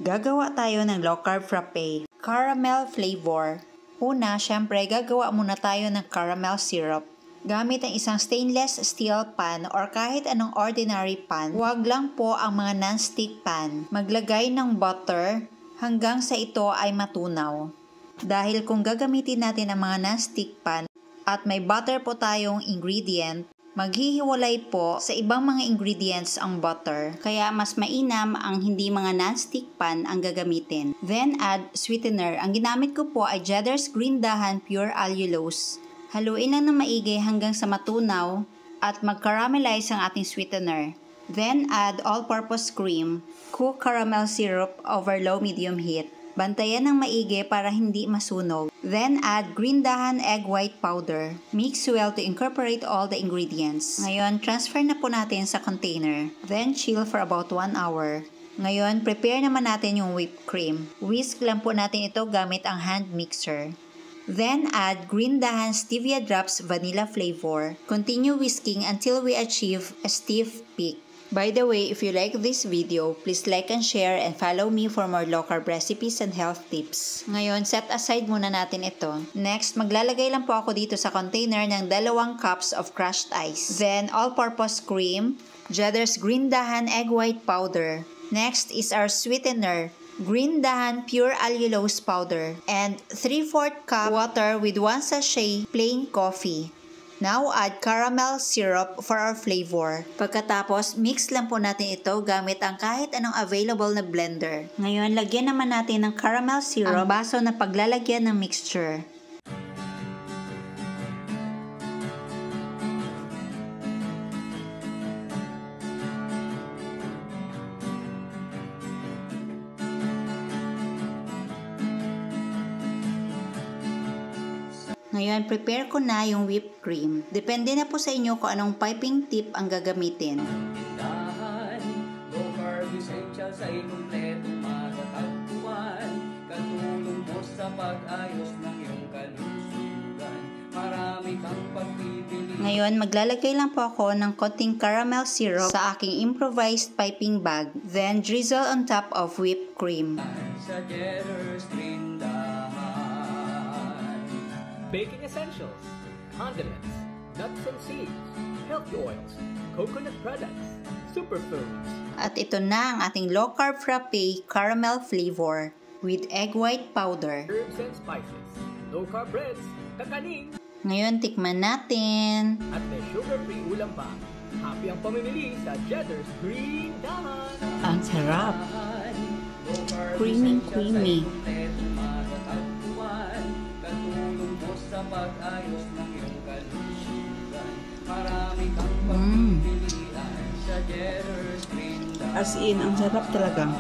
Gagawa tayo ng low carb frappe, caramel flavor. Una, syempre gagawa muna tayo ng caramel syrup. Gamit ang isang stainless steel pan or kahit anong ordinary pan. Huwag lang po ang mga non-stick pan. Maglagay ng butter hanggang sa ito ay matunaw. Dahil kung gagamitin natin ang mga non-stick pan at may butter po tayong ingredient, maghihiwalay po sa ibang mga ingredients ang butter. Kaya mas mainam ang hindi mga non-stick pan ang gagamitin. Then add sweetener. Ang ginamit ko po ay Cheddar's Green Dahan Pure Allulose. Haluin lang ng maigi hanggang sa matunaw at mag-caramelize ang ating sweetener. Then add all-purpose cream. Cook caramel syrup over low-medium heat. Bantayan ng maigi para hindi masunog. Then add green dahan egg white powder. Mix well to incorporate all the ingredients. Ngayon, transfer na po natin sa container. Then chill for about 1 hour. Ngayon, prepare naman natin yung whipped cream. Whisk lang po natin ito gamit ang hand mixer. Then add green dahan stevia drops vanilla flavor. Continue whisking until we achieve a stiff peak. By the way, if you like this video, please like and share and follow me for more low carb recipes and health tips. Ngayon, set aside muna natin ito. Next, maglalagay lang po ako dito sa container ng 2 cups of crushed ice. Then, all-purpose cream, Cheddar's Green Dahan Egg White Powder. Next is our sweetener, Green Dahan Pure Allulose Powder. And 3/4 cup water with 1 sachet plain coffee. Now, add caramel syrup for our flavor. Pagkatapos, mix lang po natin ito gamit ang kahit anong available na blender. Ngayon, lagyan naman natin ng caramel syrup ang baso na paglalagyan ng mixture. Ngayon, prepare ko na yung whipped cream. Depende na po sa inyo kung anong piping tip ang gagamitin. Tindahan, low carb essentials ay kumpleto matatagpuan. Katulong mo sa pag-ayos ng iyong kalusugan. Marami kang pagpipili. Ngayon, maglalagay lang po ako ng konting caramel syrup sa aking improvised piping bag. Then, drizzle on top of whipped cream. Sa Cheddar's Green Dahan. Baking essentials, condiments, nuts and seeds, healthy oils, coconut products, superfoods. At ito na ang ating low carb frappe caramel flavor with egg white powder. Herbs and spices, low carb breads, kakaning. Ngayon, tikman natin. At may sugar-free ulam pa. Happy ang pamimili sa Cheddar's Green Dahan. Ang sarap. Creamy. Sa pag-ayos ng iyong kalusugan. Marami kang pagpipilian sa Cheddar's Green Dahan. As in, ang sarap talaga.